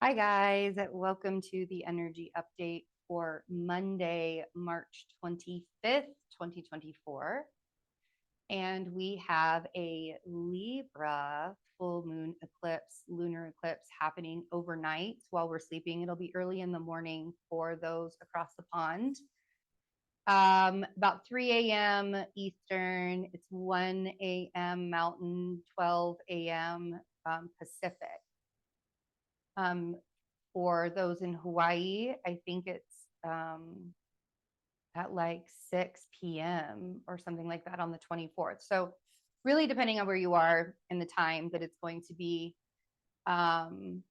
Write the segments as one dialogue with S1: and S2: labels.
S1: Hi, guys. Welcome to the energy update for Monday, March 25th, 2024. And we have a Libra full moon eclipse, lunar eclipse happening overnight while we're sleeping. It'll be early in the morning for those across the pond. About 3 a.m. Eastern, it's 1 a.m. Mountain, 12 a.m. Pacific. For those in Hawaii, I think it's at like 6 p.m. or something like that on the 24th. So really depending on where you are and the time that it's going to be. And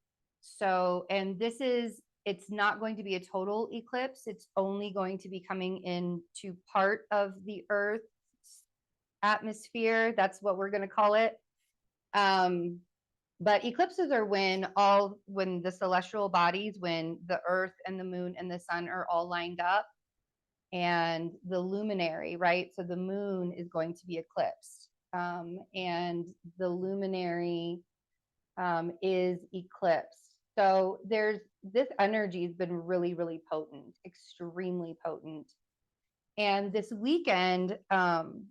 S1: it's not going to be a total eclipse. It's only going to be coming into part of the Earth's atmosphere. That's what we're going to call it. But eclipses are when the celestial bodies, when the Earth and the moon and the sun are all lined up, and the luminary, right? So the moon is going to be eclipsed, and the luminary is eclipsed. So this energy has been really, really potent, extremely potent. And this weekend,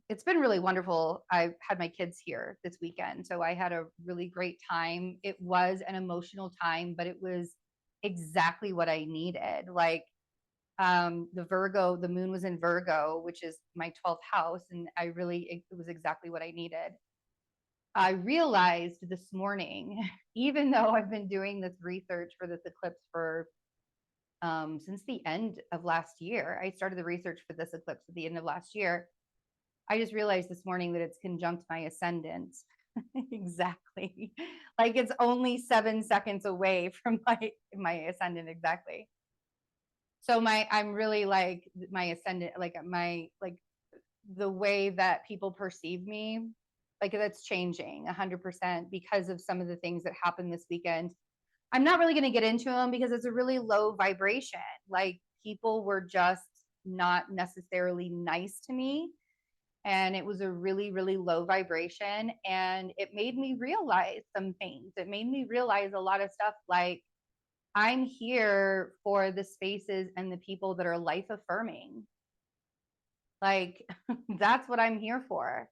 S1: it's been really wonderful. I've had my kids here this weekend, so I had a really great time. It was an emotional time, but it was exactly what I needed. Like the moon was in Virgo, which is my 12th house, and it was exactly what I needed. I realized this morning, even though I've been doing this research for this eclipse for since the end of last year. I started the research for this eclipse at the end of last year. I just realized this morning that it's conjunct my ascendant. Exactly. Like it's only 7 seconds away from my ascendant exactly. So I'm really like my ascendant, like the way that people perceive me, like that's changing 100% because of some of the things that happened this weekend. I'm not really going to get into them because it's a really low vibration. Like people were just not necessarily nice to me. And it was a really, really low vibration. And it made me realize some things. It made me realize a lot of stuff like I'm here for the spaces and the people that are life affirming. Like that's what I'm here for.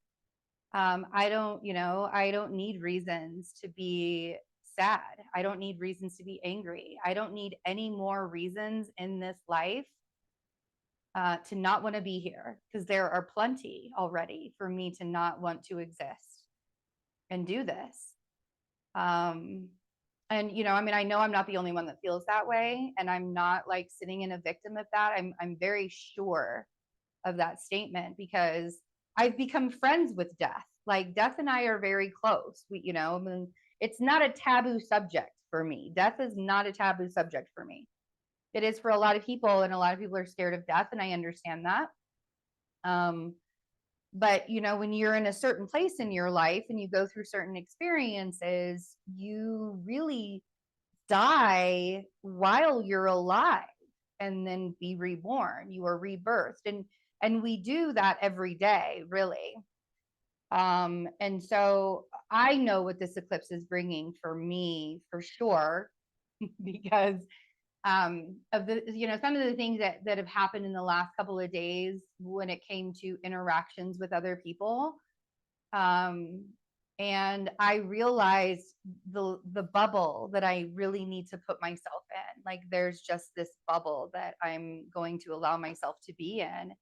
S1: I don't need reasons to be sad. I don't need reasons to be angry. I don't need any more reasons in this life to not want to be here because there are plenty already for me to not want to exist and do this. And I know I'm not the only one that feels that way, and I'm not like sitting in a victim of that. I'm very sure of that statement because I've become friends with death. Like death and I are very close. It's not a taboo subject for me. Death is not a taboo subject for me. It is for a lot of people, and a lot of people are scared of death, and I understand that. But when you're in a certain place in your life and you go through certain experiences, you really die while you're alive and then be reborn. You are rebirthed, and we do that every day, really. And so I know what this eclipse is bringing for me for sure, because of the some of the things that have happened in the last couple of days when it came to interactions with other people. And I realized the bubble that I really need to put myself in. Like there's just this bubble that I'm going to allow myself to be in.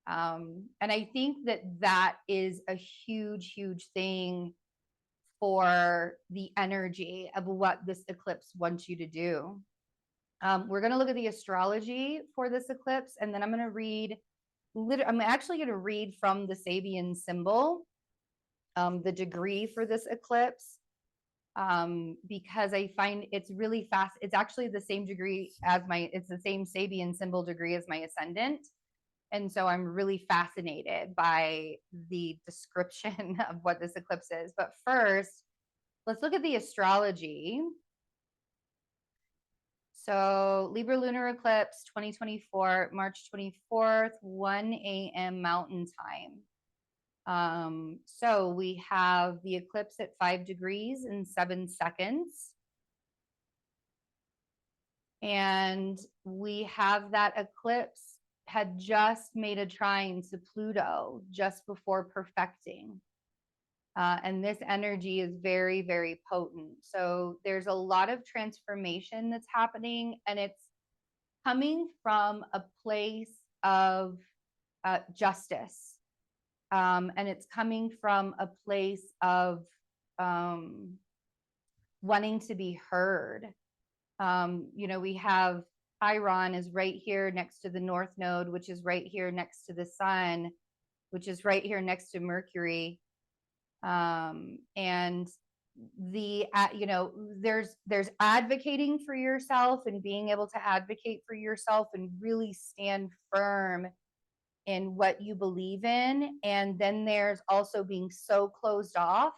S1: And I think that is a huge, huge thing for the energy of what this eclipse wants you to do. We're going to look at the astrology for this eclipse, and then I'm going to read. I'm actually going to read from the Sabian symbol, the degree for this eclipse, because I find it's really fast. It's actually the same degree as it's the same Sabian symbol degree as my ascendant. And so I'm really fascinated by the description of what this eclipse is. But first, let's look at the astrology. So Libra lunar eclipse 2024, March 24th, 1 a.m. Mountain Time. So we have the eclipse at 5 degrees and 7 seconds. And we have that eclipse had just made a trine to Pluto just before perfecting. And this energy is very, very potent. So there's a lot of transformation that's happening, and it's coming from a place of justice. And it's coming from a place of wanting to be heard. We have Chiron is right here next to the North Node, which is right here next to the Sun, which is right here next to Mercury. And there's advocating for yourself and being able to advocate for yourself and really stand firm in what you believe in. And then there's also being so closed off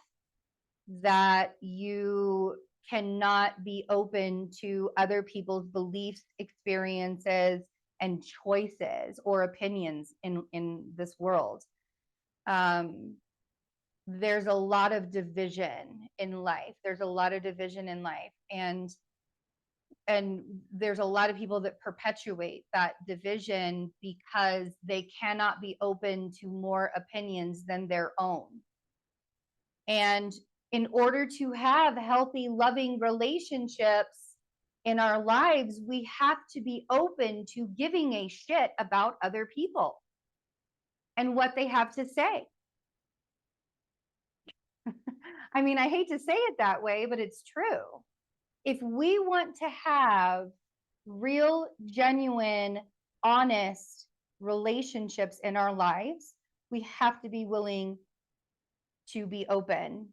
S1: that you cannot be open to other people's beliefs, experiences, and choices or opinions in this world. There's a lot of division in life. There's a lot of division in life. And there's a lot of people that perpetuate that division because they cannot be open to more opinions than their own. And in order to have healthy, loving relationships in our lives, we have to be open to giving a shit about other people and what they have to say. I mean, I hate to say it that way, but it's true. If we want to have real, genuine, honest relationships in our lives, we have to be willing to be open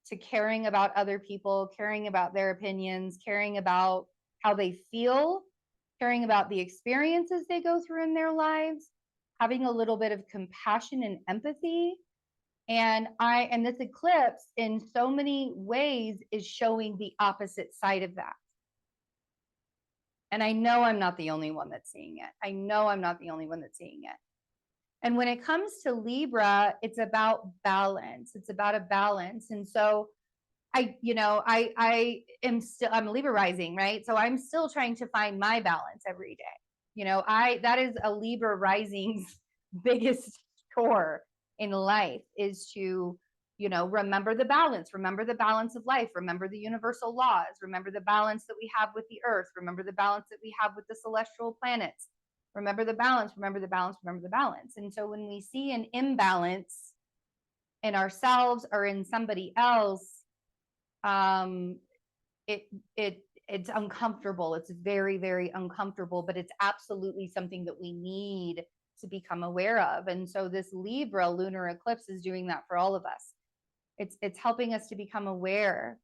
S1: to caring about other people, caring about their opinions, caring about how they feel, caring about the experiences they go through in their lives, having a little bit of compassion and empathy. And this eclipse in so many ways is showing the opposite side of that. And I know I'm not the only one that's seeing it. I know I'm not the only one that's seeing it. And when it comes to Libra, it's about balance. It's about a balance. And so I'm Libra rising, right? So I'm still trying to find my balance every day. That is a Libra rising's biggest chore in life, is to, remember the balance of life, remember the universal laws, remember the balance that we have with the earth, remember the balance that we have with the celestial planets, remember the balance. And so when we see an imbalance in ourselves or in somebody else, it's uncomfortable. It's very, very uncomfortable, but it's absolutely something that we need to become aware of. And so this Libra lunar eclipse is doing that for all of us. It's helping us to become aware,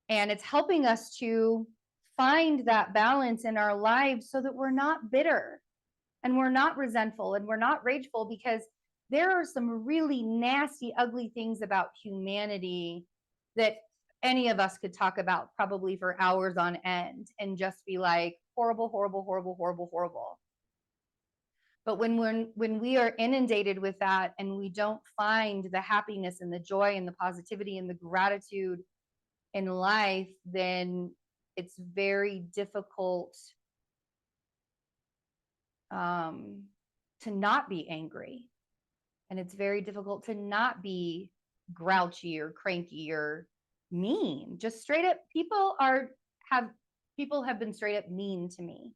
S1: and it's helping us to find that balance in our lives so that we're not bitter and we're not resentful and we're not rageful, because there are some really nasty, ugly things about humanity that any of us could talk about probably for hours on end and just be like, horrible, horrible, horrible, horrible, horrible. But when we are inundated with that and we don't find the happiness and the joy and the positivity and the gratitude in life, then it's very difficult to not be angry. And it's very difficult to not be grouchy or cranky or mean. Just straight up, people have been straight up mean to me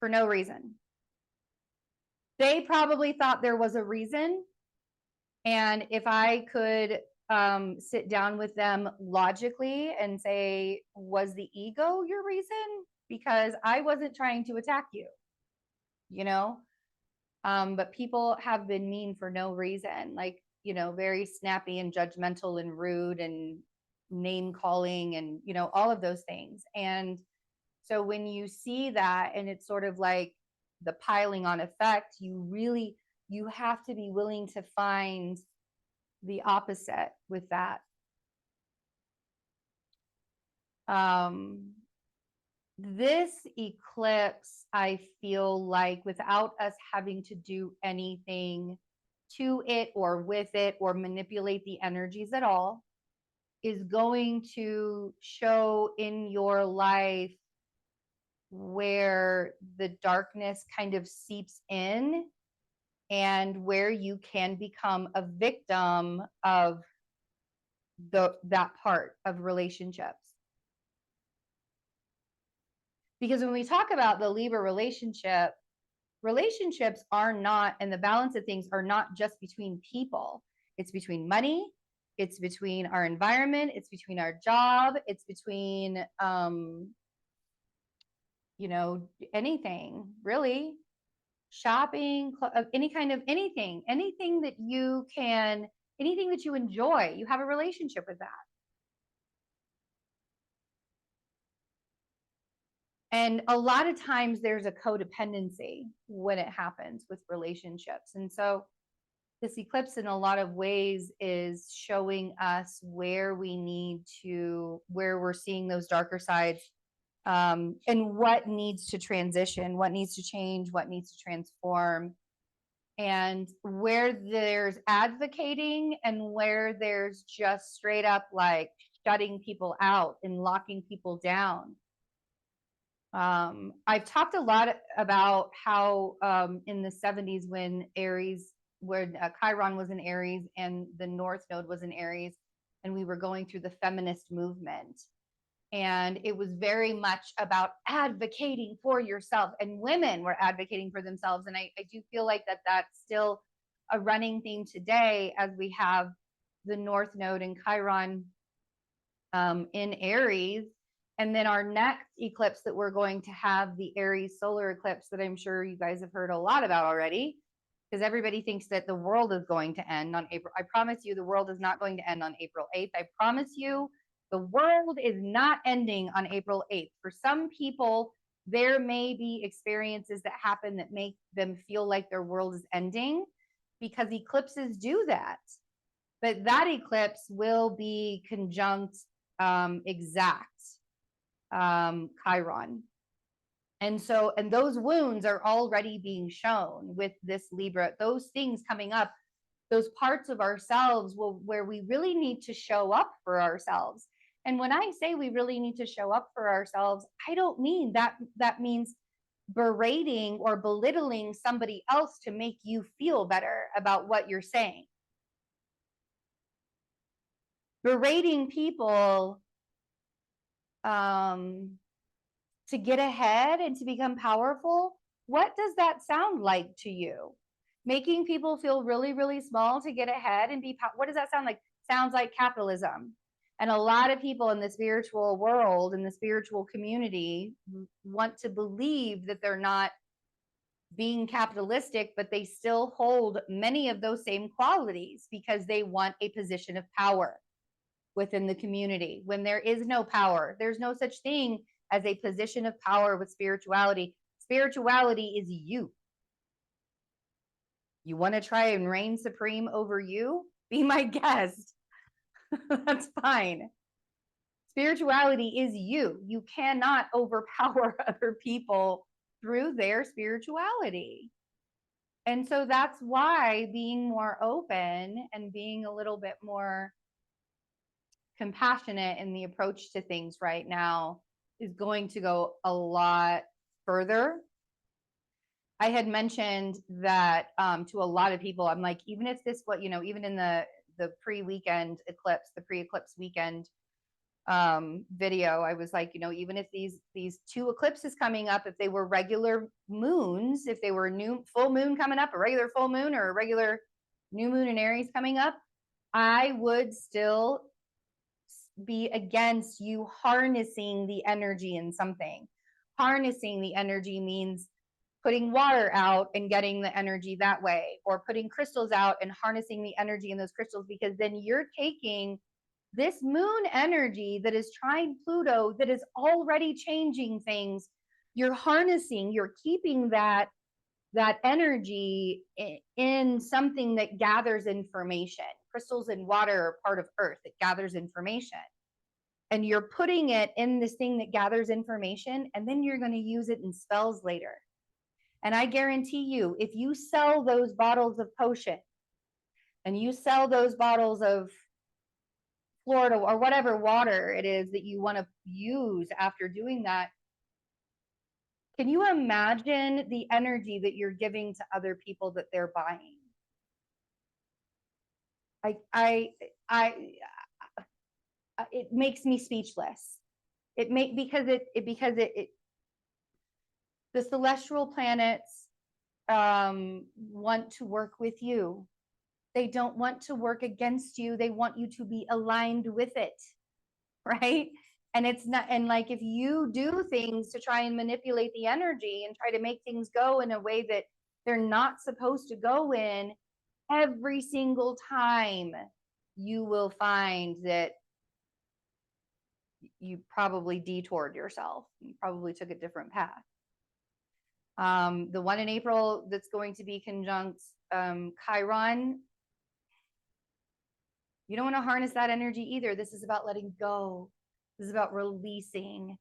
S1: for no reason. They probably thought there was a reason. And if I could sit down with them logically and say, was the ego your reason? Because I wasn't trying to attack you, but people have been mean for no reason, like, very snappy and judgmental and rude and name calling and, all of those things. And so when you see that, and it's sort of like the piling on effect, you have to be willing to find the opposite with that. This eclipse, I feel like, without us having to do anything to it or with it or manipulate the energies at all, is going to show in your life where the darkness kind of seeps in and where you can become a victim of that part of relationships. Because when we talk about the Libra relationship, relationships are not, and the balance of things are not just between people. It's between money, it's between our environment, it's between our job, it's between anything really, shopping, any kind of anything that you can, anything that you enjoy, you have a relationship with that. And a lot of times there's a codependency when it happens with relationships. And so this eclipse in a lot of ways is showing us where we need to, where we're seeing those darker sides, and what needs to transition, what needs to change, what needs to transform, and where there's advocating and where there's just straight up like shutting people out and locking people down. I've talked a lot about how in the 70s when Aries, where Chiron was in Aries and the North Node was in Aries, and we were going through the feminist movement. And it was very much about advocating for yourself, and women were advocating for themselves. And I do feel like that's still a running theme today as we have the North Node and Chiron in Aries. And then our next eclipse that we're going to have, the Aries solar eclipse that I'm sure you guys have heard a lot about already, because everybody thinks that the world is going to end on April. I promise you the world is not going to end on April 8th. I promise you the world is not ending on April 8th. For some people, there may be experiences that happen that make them feel like their world is ending, because eclipses do that. But that eclipse will be conjunct exact Chiron. And so, and those wounds are already being shown with this Libra, those things coming up, those parts of ourselves where we really need to show up for ourselves. And when I say we really need to show up for ourselves, I don't mean that means berating or belittling somebody else to make you feel better about what you're saying. Berating people to get ahead and to become powerful, what does that sound like to you? Making people feel really, really small to get ahead and be, what does that sound like? Sounds like capitalism. And a lot of people in the spiritual world, in the spiritual community, want to believe that they're not being capitalistic, but they still hold many of those same qualities because they want a position of power within the community. When there is no power, there's no such thing as a position of power with spirituality. Spirituality is you. You want to try and reign supreme over you? Be my guest. That's fine. Spirituality is you. You cannot overpower other people through their spirituality. And so that's why being more open and being a little bit more compassionate in the approach to things right now is going to go a lot further. I had mentioned that to a lot of people, I'm like, even if this, what, even in the pre-weekend eclipse, the pre-eclipse weekend video, I was like, even if these two eclipses coming up, if they were regular moons, if they were new full moon coming up, a regular full moon or a regular new moon in Aries coming up, I would still be against you harnessing the energy in something. Harnessing the energy means putting water out and getting the energy that way, or putting crystals out and harnessing the energy in those crystals, because then you're taking this moon energy that is trine Pluto, that is already changing things. You're harnessing, you're keeping that energy in something that gathers information. Crystals and water are part of earth that gathers information. And you're putting it in this thing that gathers information, and then you're going to use it in spells later. And I guarantee you, if you sell those bottles of potion and you sell those bottles of Florida or whatever water it is that you want to use after doing that, Can you imagine the energy that you're giving to other people that they're buying? It makes me speechless. Because the celestial planets want to work with you. They don't want to work against you. They want you to be aligned with it, right? And it's not, and like if you do things to try and manipulate the energy and try to make things go in a way that they're not supposed to go in, every single time you will find that you probably detoured yourself. You probably took a different path. The one in April that's going to be conjunct Chiron, you don't want to harness that energy either. This is about letting go. This is about releasing.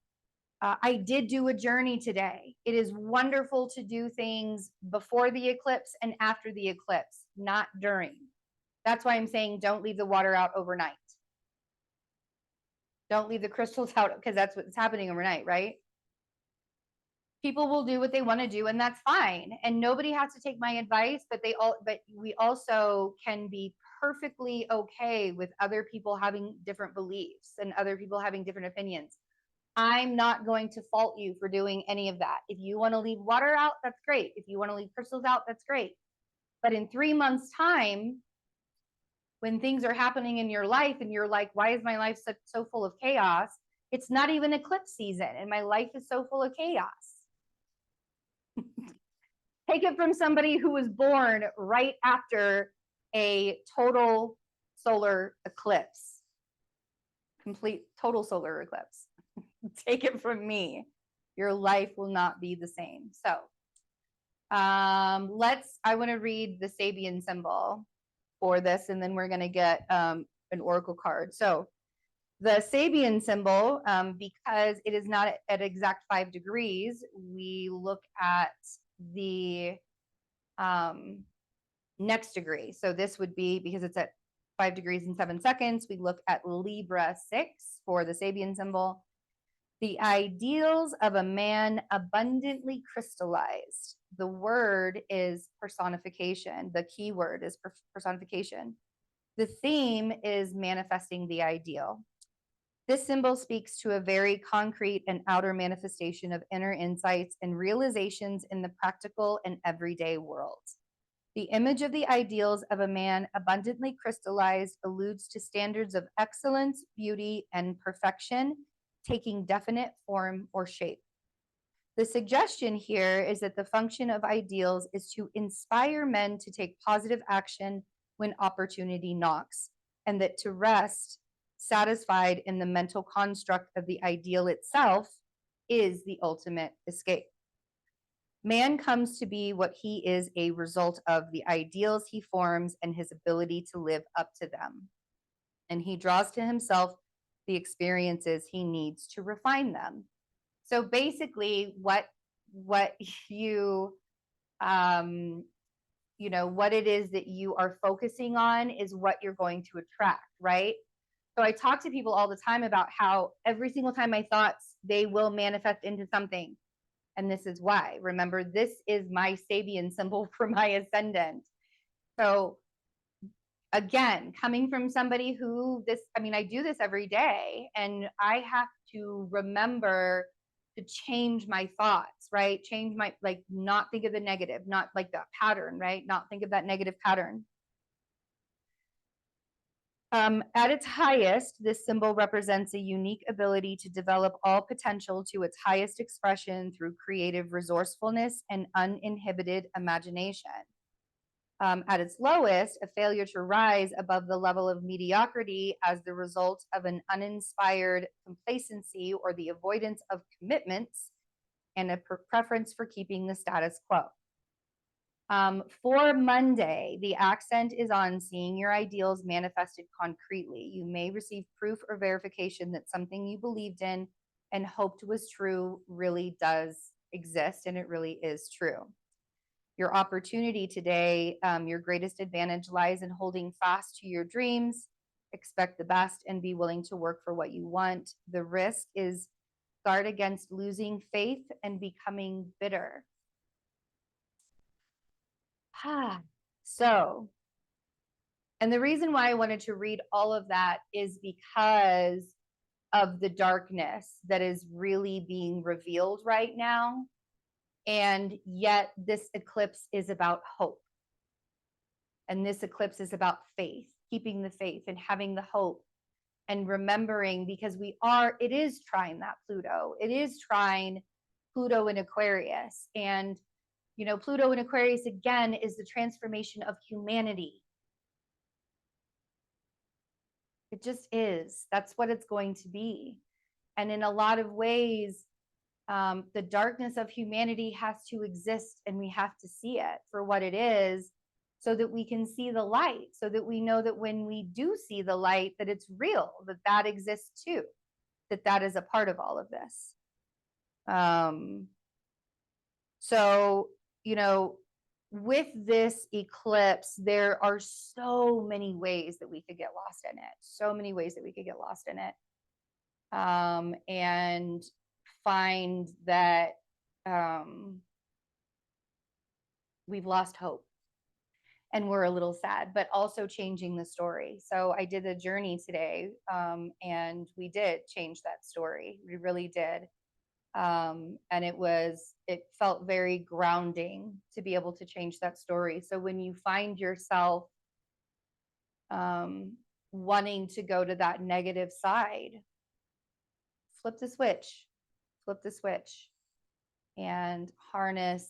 S1: I did do a journey today. It is wonderful to do things before the eclipse and after the eclipse, not during. That's why I'm saying don't leave the water out overnight. Don't leave the crystals out, because that's what's happening overnight, right? People will do what they want to do, and that's fine. And nobody has to take my advice, but we also can be perfectly okay with other people having different beliefs and other people having different opinions. I'm not going to fault you for doing any of that. If you want to leave water out, that's great. If you want to leave crystals out, that's great. But in 3 months' time, when things are happening in your life and you're like, why is my life so full of chaos? It's not even eclipse season and my life is so full of chaos. Take it from somebody who was born right after a total solar eclipse, complete total solar eclipse. Take it from me. Your life will not be the same. So I want to read the Sabian symbol for this, and then we're going to get an oracle card. So the Sabian symbol, because it is not at exact 5 degrees, we look at the next degree. So this would be, because it's at 5 degrees and 7 seconds, we look at Libra 6 for the Sabian symbol. The ideals of a man abundantly crystallized. The word is personification. The key word is personification. The theme is manifesting the ideal. This symbol speaks to a very concrete and outer manifestation of inner insights and realizations in the practical and everyday world. The image of the ideals of a man abundantly crystallized alludes to standards of excellence, beauty, and perfection, taking definite form or shape. The suggestion here is that the function of ideals is to inspire men to take positive action when opportunity knocks, and that to rest satisfied in the mental construct of the ideal itself is the ultimate escape. Man comes to be what he is a result of the ideals he forms and his ability to live up to them. And he draws to himself the experiences he needs to refine them. So basically what you what it is that you are focusing on is what you're going to attract, right? So I talk to people all the time about how every single time my thoughts, they will manifest into something. And this is why. Remember, this is my Sabian symbol for my ascendant. So again, coming from somebody who I do this every day, and I have to remember to change my thoughts, right? Change my, not think of the negative, not like that pattern, right? Not think of that negative pattern. At its highest, this symbol represents a unique ability to develop all potential to its highest expression through creative resourcefulness and uninhibited imagination. At its lowest, a failure to rise above the level of mediocrity as the result of an uninspired complacency or the avoidance of commitments and a preference for keeping the status quo. For Monday, the accent is on seeing your ideals manifested concretely. You may receive proof or verification that something you believed in and hoped was true really does exist, and it really is true. Your opportunity today, your greatest advantage lies in holding fast to your dreams, expect the best, and be willing to work for what you want. The risk is guard against losing faith and becoming bitter. So, and the reason why I wanted to read all of that is because of the darkness that is really being revealed right now. And yet this eclipse is about hope. And this eclipse is about faith, keeping the faith and having the hope and remembering, because it is trying that Pluto. It is trying Pluto in Aquarius. And, you know, Pluto in Aquarius, again, is the transformation of humanity. It just is. That's what it's going to be. And in a lot of ways, the darkness of humanity has to exist, and we have to see it for what it is so that we can see the light, so that we know that when we do see the light, that it's real, that that exists too, that that is a part of all of this. So, you know, with this eclipse, there are so many ways that we could get lost in it, so many ways that we could get lost in it. And find that we've lost hope and we're a little sad, but also changing the story. So I did a journey today, and we did change that story. We really did. And it felt very grounding to be able to change that story. So when you find yourself wanting to go to that negative side, flip the switch and harness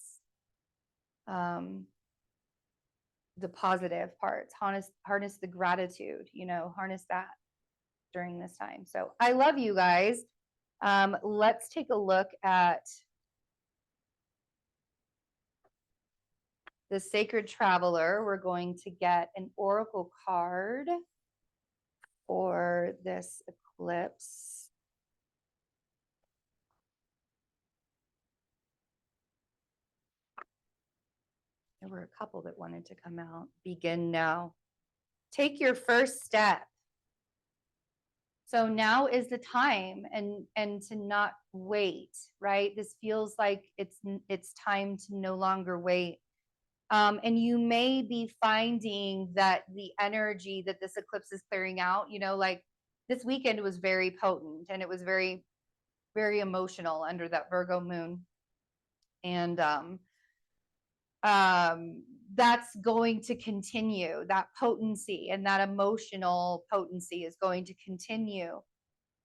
S1: the positive parts, harness the gratitude, you know, harness that during this time. So I love you guys. Let's take a look at the Sacred Traveler. We're going to get an oracle card for this eclipse. There were a couple that wanted to come out. Begin now. Take your first step. So now is the time, and to not wait, right? This feels like it's time to no longer wait. And you may be finding that the energy that this eclipse is clearing out, you know, like this weekend was very potent, and it was very, very emotional under that Virgo moon. And that's going to continue. That potency and that emotional potency is going to continue,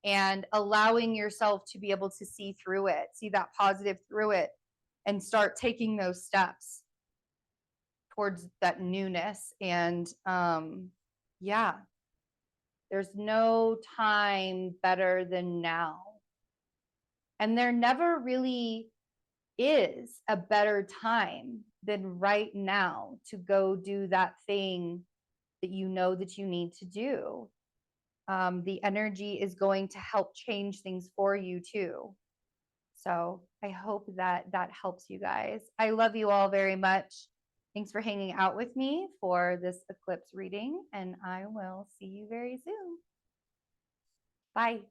S1: and allowing yourself to be able to see through it, see that positive through it, and start taking those steps towards that newness. And yeah, there's no time better than now. And there never really is a better time than right now to go do that thing that you know that you need to do. The energy is going to help change things for you too. So I hope that that helps you guys. I love you all very much. Thanks for hanging out with me for this eclipse reading, and I will see you very soon. Bye.